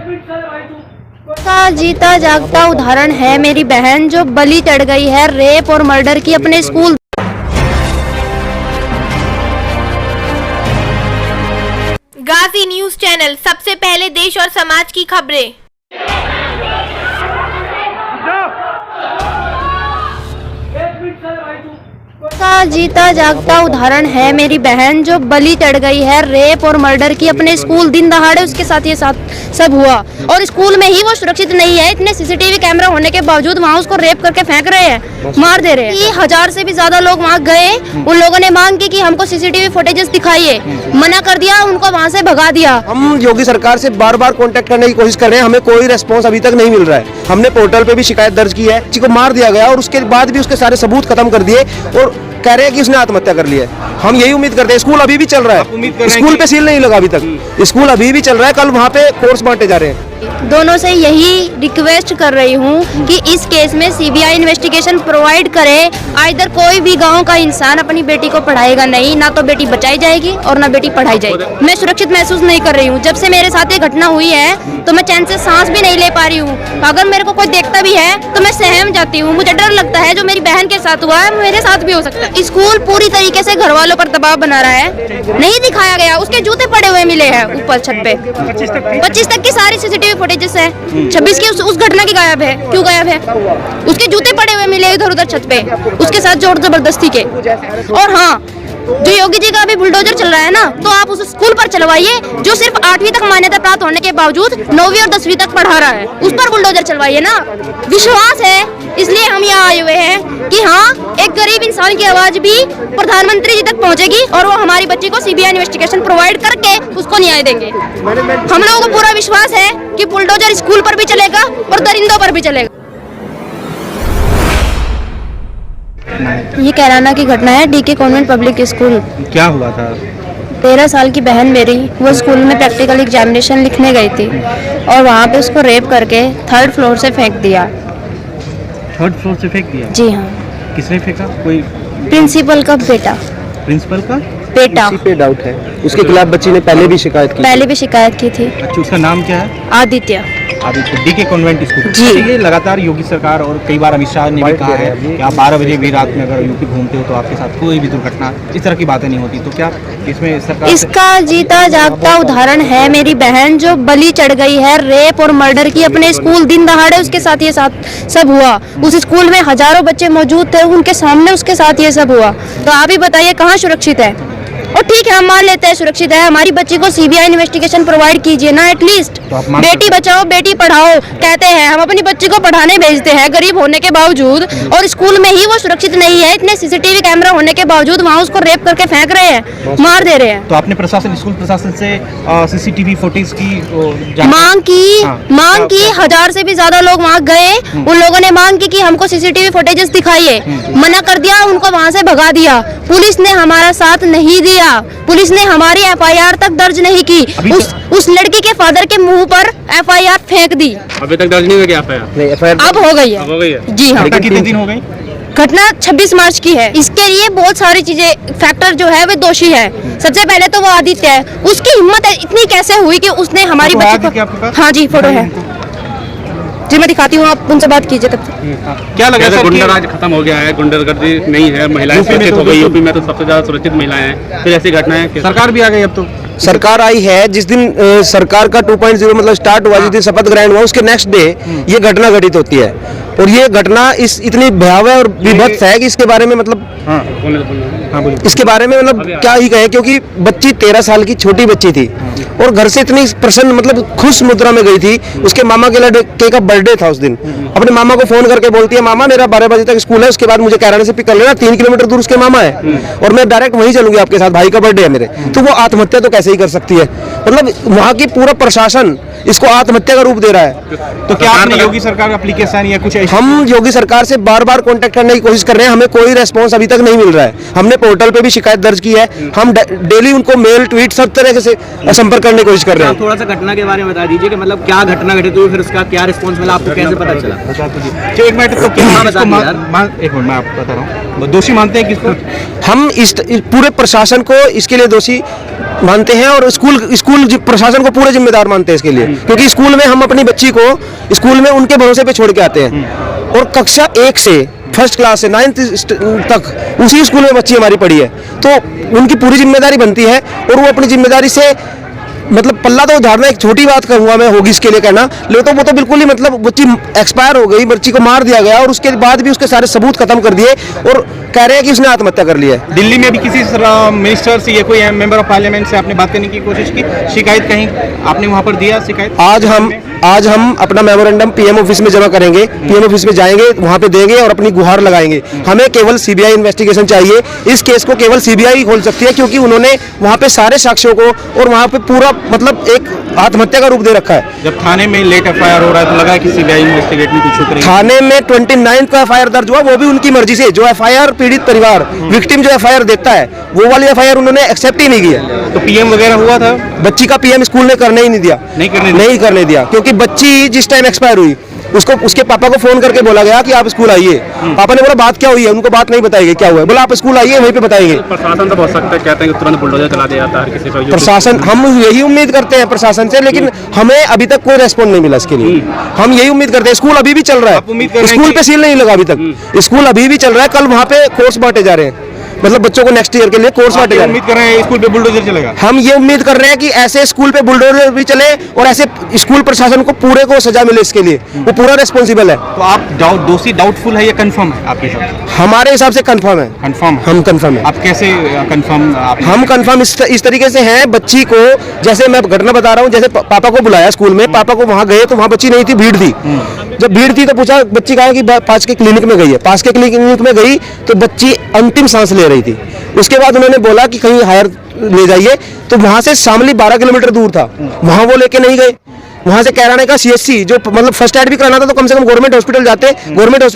का जीता जागता उदाहरण है मेरी बहन जो बलि चढ़ गई है रेप और मर्डर की अपने स्कूल। गाजी न्यूज चैनल, सबसे पहले देश और समाज की खबरें। का जीता जागता उदाहरण है मेरी बहन जो बलि चढ़ गई है रेप और मर्डर की अपने स्कूल। दिन दहाड़े उसके साथ ये सब हुआ और स्कूल में ही वो सुरक्षित नहीं है। इतने सीसीटीवी कैमरा होने के बावजूद वहाँ उसको रेप करके फेंक रहे हैं, मार दे रहे हैं। 1000 से भी ज्यादा लोग वहाँ गए, उन लोगों ने मांग की कि हमको सीसीटीवी फुटेजेस दिखाइए, मना कर दिया, उनको वहाँ से भगा दिया। हम योगी सरकार से बार बार कांटेक्ट करने की कोशिश कर रहे हैं, हमें कोई रेस्पॉन्स अभी तक नहीं मिल रहा है। हमने पोर्टल पे भी शिकायत दर्ज की है, किसी को मार दिया गया और उसके बाद भी उसके सारे सबूत खत्म कर दिए और कह रहे हैं कि उसने आत्महत्या कर लिया है। हम यही उम्मीद करते हैं। स्कूल अभी भी चल रहा है, स्कूल पे सील नहीं लगा अभी तक, स्कूल अभी भी चल रहा है। कल वहाँ पे कोर्स बांटे जा रहे हैं। दोनों से यही रिक्वेस्ट कर रही हूँ कि इस केस में सीबीआई इन्वेस्टिगेशन प्रोवाइड करे। आइदर कोई भी गांव का इंसान अपनी बेटी को पढ़ाएगा नहीं, ना तो बेटी बचाई जाएगी और ना बेटी पढ़ाई जाएगी। मैं सुरक्षित महसूस नहीं कर रही हूँ। जब से मेरे साथ ये घटना हुई है तो मैं चैन से सांस भी नहीं ले पा रही हूँ। अगर मेरे को कोई देखता भी है तो मैं सहम जाती हूँ। मुझे डर लगता है जो मेरी बहन के साथ हुआ है मेरे साथ भी हो सकता है। स्कूल पूरी तरीके से घर वालों पर दबाव बना रहा है, नहीं दिखाया गया। उसके जूते पड़े हुए मिले हैं ऊपर छत पे। 25 तक की सारी सीसीटीवी फुटेजेस है, 26 की उस घटना की गायब है। क्यों गायब है? उसके जूते पड़े हुए मिले इधर उधर छत पे, उसके साथ जोर जबरदस्ती के। और हाँ, जो योगी जी का अभी बुलडोजर चल रहा है ना, तो आप उस स्कूल पर चलवाइए जो सिर्फ 8वीं तक मान्यता प्राप्त होने के बावजूद 9वीं और 10वीं तक पढ़ा रहा है। उस पर बुलडोजर चलवाइए ना। विश्वास है, इसलिए हम यहाँ आए हुए हैं कि हाँ, एक गरीब इंसान की आवाज भी प्रधानमंत्री जी तक पहुँचेगी और वो हमारी बच्ची को सीबीआई इन्वेस्टिगेशन प्रोवाइड करके उसको न्याय देंगे। हम लोगों को पूरा विश्वास है कि बुलडोजर स्कूल पर भी चलेगा और दरिंदों पर भी चलेगा। ये कैराना की घटना है, डीके कॉन्वेंट पब्लिक स्कूल। क्या हुआ था? 13 साल की बहन मेरी, वो स्कूल में प्रैक्टिकल एग्जामिनेशन लिखने गई थी और वहाँ पे उसको रेप करके 3rd फ्लोर से फेंक दिया। 3rd फ्लोर से फेंक दिया? जी हाँ। किसने फेंका? कोई प्रिंसिपल का बेटा। प्रिंसिपल का बेटा? उसी पे डाउट है। उसके खिलाफ बच्ची ने पहले भी शिकायत की थी। अच्छा, उसका नाम क्या है? आदित्य। डीके कॉन्वेंट स्कूल जी। ये लगातार योगी सरकार और कई बार अमित शाह ने भी कहा है कि आप 12 बजे भी रात में अगर यूपी घूमते हो तो आपके साथ कोई भी दुर्घटना, इस तरह की बातें नहीं होती। तो क्या इसमें सरकार इसका जीता जागता उदाहरण है मेरी बहन जो बलि चढ़ गई है रेप और मर्डर की अपने स्कूल। दिन दहाड़े उसके साथ ये सब हुआ। उस स्कूल में हजारों बच्चे मौजूद थे, उनके सामने उसके साथ ये सब हुआ। तो आप ही बताइए कहाँ सुरक्षित है? और ठीक है, हम मान लेते हैं सुरक्षित है। हमारी बच्ची को सीबीआई इन्वेस्टिगेशन प्रोवाइड कीजिए ना एटलीस्ट। तो बेटी बचाओ बेटी पढ़ाओ कहते हैं, हम अपनी बच्ची को पढ़ाने भेजते हैं गरीब होने के बावजूद, और स्कूल में ही वो सुरक्षित नहीं है। इतने सीसीटीवी कैमरा होने के बावजूद वहाँ उसको रेप करके फेंक रहे हैं, मार दे रहे हैं। तो आपने स्कूल प्रशासन से सीसीटीवी फुटेज की मांग की 1000 से भी ज्यादा लोग वहाँ गए, उन लोगों ने मांग की कि हमको सीसीटीवी फुटेजेस दिखाइए, मना कर दिया, उनको वहाँ से भगा दिया। पुलिस ने हमारा साथ नहीं दिया, पुलिस ने हमारी एफआईआर तक दर्ज नहीं की। उस लड़की के फादर के मुंह पर एफआईआर फेंक दी। अभी तक दर्ज नहीं हुई एफआईआर? अब हो गई है। जी हाँ। कितने दिन हो गए? घटना 26 मार्च की है। इसके लिए बहुत सारी चीजें, फैक्टर जो है वो दोषी है। सबसे पहले तो वो आदित्य है। उसकी हिम्मत इतनी कैसे हुई कि उसने हमारी बच्ची को, हाँ जी फोटो है जी, मैं दिखाती हूँ, आप उनसे बात कीजिए तब तक। क्या लगा सर? गुंडाराज खत्म हो गया है, गुंडागर्दी नहीं है, महिलाएं सुरक्षित हो गई। यूपी में तो सबसे ज्यादा सुरक्षित महिलाएं हैं, फिर ऐसी घटनाएं। सरकार भी आ गई। अब तो सरकार आई है। जिस दिन सरकार का 2.0 मतलब स्टार्ट हुआ, जिस दिन शपथ ग्रहण हुआ, उसके नेक्स्ट डे ये घटना घटित होती है। और ये घटना इतनी भयावह और विभत्स है कि इसके बारे में मतलब इसके बारे में मतलब क्या ही कहे, क्योंकि बच्ची 13 साल की छोटी बच्ची थी और घर से इतनी प्रसन्न मतलब खुश मुद्रा में गई थी। उसके मामा के लड़के का बर्थडे था उस दिन। अपने मामा को फोन करके बोलती है, मामा मेरा 12 बजे तक स्कूल है, उसके बाद मुझे कैराना से पिक कर लेना, 3 किलोमीटर दूर उसके मामा है और मैं डायरेक्ट वहीं चलूंगी आपके साथ, भाई का बर्थडे है मेरे। तो वो आत्महत्या तो कैसे ही कर सकती है? मतलब वहाँ की पूरा प्रशासन इसको आत्महत्या का रूप दे रहा है। तो क्या आपने योगी सरकार एप्लीकेशन या कुछ? हम योगी सरकार से बार बार कांटेक्ट करने की कोशिश कर रहे हैं, हमें कोई रेस्पॉन्स अभी तक नहीं मिल रहा है। हमने पोर्टल पे भी शिकायत दर्ज की है, हम डेली उनको मेल ट्वीट सब तरह से संपर्क करने की कोशिश कर रहे हैं। थोड़ा सा घटना के बारे में बता दीजिए कि मतलब क्या घटना घटित हुई, फिर उसका क्या रिस्पॉन्स मिला, आपको कैसे पता चला? एक मिनट, तो क्या एक मिनट मैं आपको बता रहा हूँ, दोषी मानते हैं किसको? हम इस पूरे प्रशासन को इसके लिए दोषी मानते हैं और स्कूल प्रशासन को पूरे जिम्मेदार मानते हैं इसके लिए, क्योंकि स्कूल में हम अपनी बच्ची को स्कूल में उनके भरोसे पे छोड़ के आते हैं और कक्षा 1 से फर्स्ट क्लास से 9th तक उसी स्कूल में बच्ची हमारी पढ़ी है, तो उनकी पूरी जिम्मेदारी बनती है और वो अपनी जिम्मेदारी से मतलब पल्ला तो उधारना एक छोटी बात कहूँगा मैं होगी इसके लिए कहना, लेकिन तो वो तो बिल्कुल ही मतलब बच्ची एक्सपायर हो गई, बच्ची को मार दिया गया और उसके बाद भी उसके सारे सबूत खत्म कर दिए और कह रहे हैं कि उसने आत्महत्या कर लिया है। दिल्ली में भी किसी मिनिस्टर से या कोई मेंबर ऑफ पार्लियामेंट से आपने बात करने की कोशिश की, शिकायत कहीं आपने वहां पर दिया शिकायत? आज हम अपना मेमोरेंडम पीएम ऑफिस में जमा करेंगे, पीएम ऑफिस में जाएंगे, वहां पे देंगे और अपनी गुहार लगाएंगे। हमें केवल सीबीआई इन्वेस्टिगेशन चाहिए, इस केस को केवल सीबीआई ही खोल सकती है, क्योंकि उन्होंने वहां पे सारे साक्ष्यों को और वहां पे पूरा मतलब एक आत्महत्या का रूप दे रखा है। जब थाने में लेट एफआईआर हो रहा है तो लगा कि सीबीआई इन्वेस्टिगेट में कुछ करेगी। थाने में 29 का एफआईआर दर्ज हुआ, वो भी उनकी मर्जी से। जो एफआईआर पीड़ित परिवार विक्टिम जो एफआईआर देता है वो वाली एफआईआर उन्होंने एक्सेप्ट ही नहीं किया। तो पीएम वगैरह हुआ था? बच्ची का पीएम स्कूल ने करने ही नहीं दिया, नहीं करने दिया, क्योंकि बच्ची जिस टाइम एक्सपायर हुई उसको उसके पापा को फोन करके बोला गया कि आप स्कूल आइए। पापा ने बोला बात क्या हुई है, उनको बात नहीं बताई गई क्या हुआ है, बोला आप स्कूल आइए वहीं पे बताएंगे। प्रशासन तो बहुत सख्त है, कहते हैं कि तुरंत बुलडोजर चला दिया जाता है किसी पर। प्रशासन, हम यही उम्मीद करते हैं प्रशासन से, लेकिन हमें अभी तक कोई रेस्पॉन्ड नहीं मिला इसके लिए। हम यही उम्मीद करते हैं, स्कूल अभी भी चल रहा है, स्कूल पे सील नहीं लगा अभी तक, स्कूल अभी भी चल रहा है। कल वहाँ पे कोर्स बांटे जा रहे हैं, मतलब बच्चों को नेक्स्ट ईयर के लिए कोर्स बांटे जा रहे हैं। उम्मीद कर रहे हैं स्कूल पे बुलडोजर चलेगा? हम ये उम्मीद कर रहे हैं कि ऐसे स्कूल पे बुलडोजर भी चले और ऐसे स्कूल प्रशासन को पूरे को सजा मिले, इसके लिए वो पूरा रिस्पॉन्सिबल है। तो आप दोषी डाउटफुल है या कंफर्म है आपके हिसाब से? हमारे हिसाब से कंफर्म है। कंफर्म? हम कंफर्म है। आप कैसे कंफर्म? हम कंफर्म इस तरीके से हैं, बच्ची को जैसे मैं घटना बता रहा हूँ, जैसे पापा को बुलाया स्कूल में, पापा को वहाँ गए तो वहाँ बच्ची नहीं थी, भीड़ थी। जब भीड़ थी तो पूछा, बच्ची कहा कि पास के क्लिनिक में गई है, पास के क्लिनिक में गई तो बच्ची अंतिम सांस ले रही थी। उसके बाद उन्होंने बोला कि कहीं हायर ले जाइए, तो वहां से शामली 12 किलोमीटर दूर था, वहां वो लेके नहीं गए। वहां से कैराने का सीएचसी जो मतलब फर्स्ट एड भी कराना था तो कम से कम गवर्नमेंट हॉस्पिटल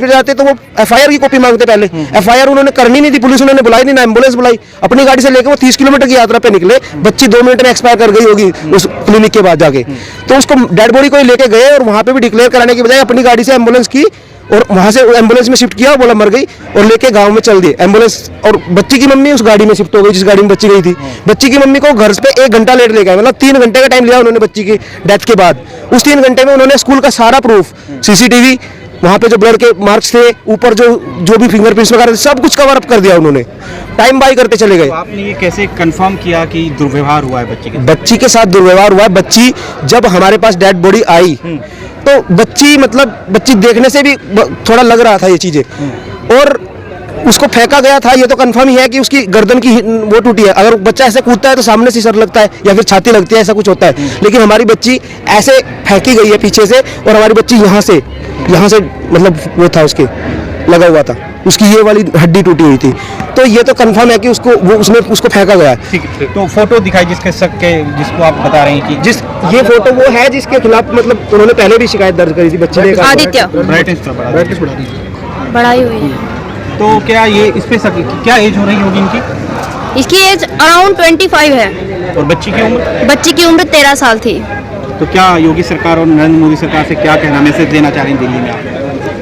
जाते, तो वो एफआईआर की कॉपी मांगते पहले। एफआईआर उन्होंने करनी नहीं थी, पुलिस उन्होंने बुलाई नहीं, ना एम्बुलेंस बुलाई, अपनी गाड़ी से लेकर वो 30 किलोमीटर की यात्रा पे निकले। बच्ची 2 मिनट में एक्सपायर कर गई होगी उस क्लिनिक के बाद जाके, तो उसको डेड बॉडी को ही लेके गए और वहां पे भी डिक्लेयर कराने की बजाय अपनी गाड़ी से एम्बुलेंस की और वहां से एम्बुलेंस में शिफ्ट किया, बोला मर गई, और लेके गांव में चल दिए एम्बुलेंस। और बच्ची की मम्मी उस गाड़ी में शिफ्ट हो गई जिस गाड़ी में बच्ची गई थी। बच्ची की मम्मी को घर पे 1 घंटा लेट ले गए, मतलब 3 घंटे का टाइम लिया उन्होंने बच्ची की डेथ के बाद। उस 3 घंटे में उन्होंने स्कूल का सारा प्रूफ, सीसीटीवी, वहां पे जो ब्लड के मार्क्स थे, ऊपर जो भी फिंगरप्रिंट्स वगैरह सब कुछ कवर अप कर दिया उन्होंने, टाइम बाय करते चले गए। तो आपने ये कैसे कंफर्म किया कि दुर्व्यवहार हुआ है बच्ची के? बच्ची के साथ दुर्व्यवहार हुआ है। बच्ची जब हमारे पास डेड बॉडी आई तो बच्ची देखने से भी थोड़ा लग रहा था ये चीजें, और उसको फेंका गया था। ये तो कंफर्म ही है कि उसकी गर्दन की वो टूटी है। अगर बच्चा ऐसे कूदता है तो सामने से सर लगता है या फिर छाती लगती है, ऐसा कुछ होता है, लेकिन हमारी बच्ची ऐसे फेंकी गई है पीछे से, और हमारी बच्ची यहाँ से मतलब वो था उसके लगा हुआ था, उसकी ये वाली हड्डी टूटी हुई थी। तो ये तो कंफर्म है कि उसको फेंका गया है। ठीक है, तो फोटो दिखाई जिसको आप बता रहे हैं कि ये फोटो वो है जिसके खिलाफ मतलब उन्होंने पहले भी शिकायत दर्ज करी थी बच्चे ने। आदित्य बढ़ाई हुई है। तो क्या ये इस पे क्या एज हो रही होगी इनकी? इसकी एज अराउंड 25 है और बच्ची की उम्र? बच्ची की उम्र 13 साल थी। तो क्या योगी सरकार और नरेंद्र मोदी सरकार से क्या कहना, मैसेज देना चाह रही हैं दिल्ली में आप?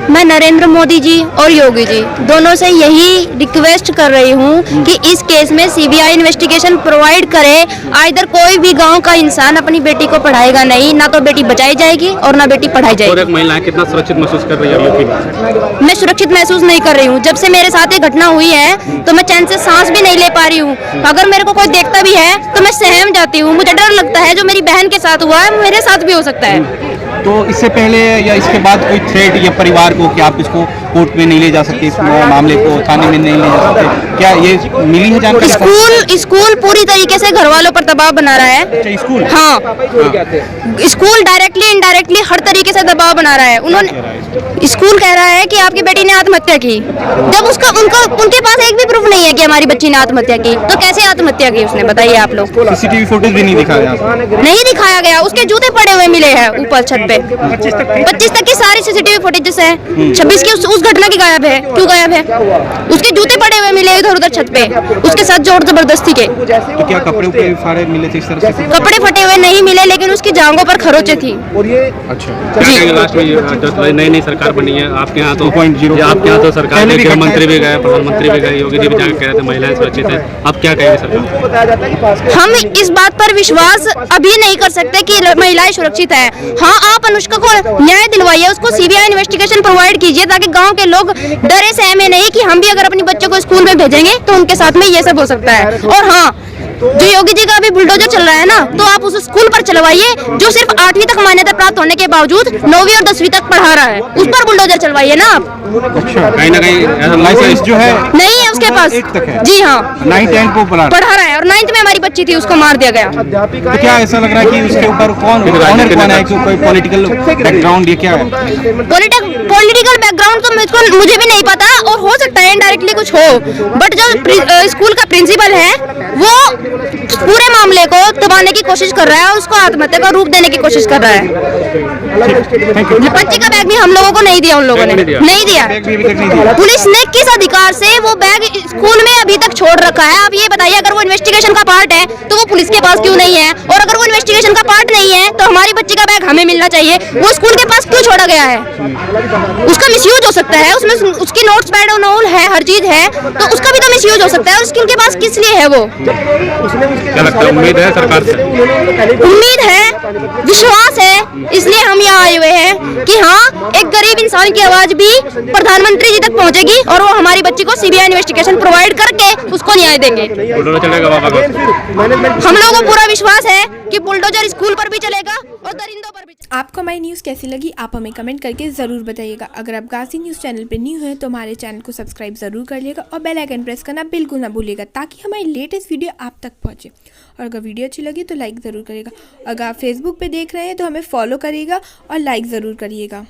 मैं नरेंद्र मोदी जी और योगी जी दोनों से यही रिक्वेस्ट कर रही हूँ कि इस केस में सीबीआई इन्वेस्टिगेशन प्रोवाइड करे। आइदर कोई भी गांव का इंसान अपनी बेटी को पढ़ाएगा नहीं, ना तो बेटी बचाई जाएगी और ना बेटी पढ़ाई जाएगी। और एक महिलाएं कितना सुरक्षित महसूस कर रही है यूपी में? मैं सुरक्षित महसूस नहीं कर रही हूँ। जब से मेरे साथ ये घटना हुई है तो मैं चैन से सांस भी नहीं ले पा रही हूँ। अगर मेरे को कोई देखता भी है तो मैं सहम जाती हूँ। मुझे डर लगता है जो मेरी बहन के साथ हुआ है मेरे साथ भी हो सकता है। तो इससे पहले या इसके बाद कोई थ्रेट या परिवार को कि आप इसको कोर्ट में नहीं ले जा सकते, इस मामले को थाने में नहीं ले जा सकते, क्या ये मिली है जानकारी? स्कूल पूरी तरीके से घर वालों पर दबाव बना रहा है। अच्छा, स्कूल? हाँ, स्कूल डायरेक्टली इनडायरेक्टली हर तरीके से दबाव बना रहा है। उन्होंने स्कूल कह रहा है कि आपकी बेटी ने आत्महत्या की, जब उनके पास एक भी प्रूफ नहीं है कि हमारी बच्ची ने आत्महत्या की, तो कैसे आत्महत्या की उसने, बताइए आप लोग। सीसीटीवी फुटेज भी नहीं दिखाया? नहीं दिखाया गया। उसके जूते पड़े हुए मिले हैं ऊपर छत पे। 25 तक की सारी सीसीटीवी फुटेजेस है। 26 की उस घटना की गायब है। क्यों गायब है? उसके जूते पड़े हुए मिले इधर उधर छत पे, उसके साथ जोर जबरदस्ती के। तो क्या कपड़े उपड़े फाड़े मिले थे इस तरह से? कपड़े फटे हुए नहीं मिले, लेकिन उसकी जांघों पर खरोचे थी। अच्छा, क्या कहेंगे लास्ट में? जो नई नई सरकार बनी है आपके यहाँ तो 2.0 आपके यहाँ तो सरकार ने गृह मंत्री भी गए, प्रधानमंत्री भी गए, योगी जी भी जाकर कह रहे थे महिलाएं सुरक्षित है। अब क्या कहेंगे सरकार? हम इस बात पर विश्वास अभी नहीं कर सकते कि महिलाएं सुरक्षित है। हाँ, आप अनुष्का को न्याय दिलवाइए, उसको सीबीआई इन्वेस्टिगेशन प्रोवाइड कीजिए, ताकि गांव के लोग डरे सहमे नहीं कि हम भी अगर अपने बच्चों को स्कूल में भेजेंगे तो उनके साथ में ये सब हो सकता है। और हाँ, जो योगी जी का अभी बुलडोजर चल रहा है ना, तो आप उस स्कूल पर चलवाइए जो सिर्फ 8वीं तक मान्यता प्राप्त होने के बावजूद 9वीं और 10वीं तक पढ़ा रहा है, उस पर बुलडोजर चलवाइए ना आप। कहीं ना कहीं लाइसेंस जो है नहीं है उसके पास। 8 तक है। जी हाँ, 9-10 को पढ़ा रहा है, और 9th में हमारी बच्ची थी, उसको मार दिया गया। तो क्या ऐसा लग रहा है कि उसके ऊपर कौन है? कोई पॉलिटिकल बैकग्राउंड ये क्या है? पॉलिटिकल बैकग्राउंड तो मुझे भी नहीं पता, और हो सकता है इनडायरेक्टली कुछ हो, बट जो स्कूल का प्रिंसिपल है वो पूरे मामले को दबाने की कोशिश कर रहा है और उसको आत्महत्या का रूप देने की कोशिश कर रहा है। बच्ची का बैग भी हम लोगों को नहीं दिया, उन लोगों ने नहीं दिया। पुलिस ने किस अधिकार से वो बैग स्कूल में अभी तक छोड़ रखा है? आप ये बताइए, अगर वो इन्वेस्टिगेशन का पार्ट है तो वो पुलिस के पास क्यों नहीं है? और अगर वो इन्वेस्टिगेशन का पार्ट नहीं है तो हमारी बच्ची का बैग हमें मिलना चाहिए, वो स्कूल के पास क्यों छोड़ा गया है? उसका मिसयूज हो सकता है, उसमें उसकी नोट्स पैड और है, हर चीज है, तो उसका भी तो मिसयूज हो सकता है, और स्कूल के पास किस लिए है वो? क्या लगता है? उम्मीद है सरकार से? उम्मीद है, विश्वास है, इसलिए हम यहाँ आए हुए हैं कि हाँ, एक गरीब इंसान की आवाज भी प्रधानमंत्री जी तक पहुँचेगी और वो हमारी बच्ची को सीबीआई इन्वेस्टिगेशन प्रोवाइड करके उसको न्याय देंगे। बुलडोजर चलेगा बाबा का? हम लोगों को पूरा विश्वास है कि बुलडोजर स्कूल पर भी चलेगा और दरिंदों पर भी। आपको हमारी न्यूज़ कैसी लगी, आप हमें कमेंट करके ज़रूर बताइएगा। अगर आप गाजी न्यूज़ चैनल पर न्यू हैं तो हमारे चैनल को सब्सक्राइब ज़रूर कर लिएगा और बेल आइकन प्रेस करना बिल्कुल ना भूलिएगा, ताकि हमारी लेटेस्ट वीडियो आप तक पहुंचे। और अगर वीडियो अच्छी लगी तो लाइक ज़रूर करिएगा। अगर आप फेसबुक पे देख रहे हैं तो हमें फॉलो करिएगा और लाइक ज़रूर करिएगा।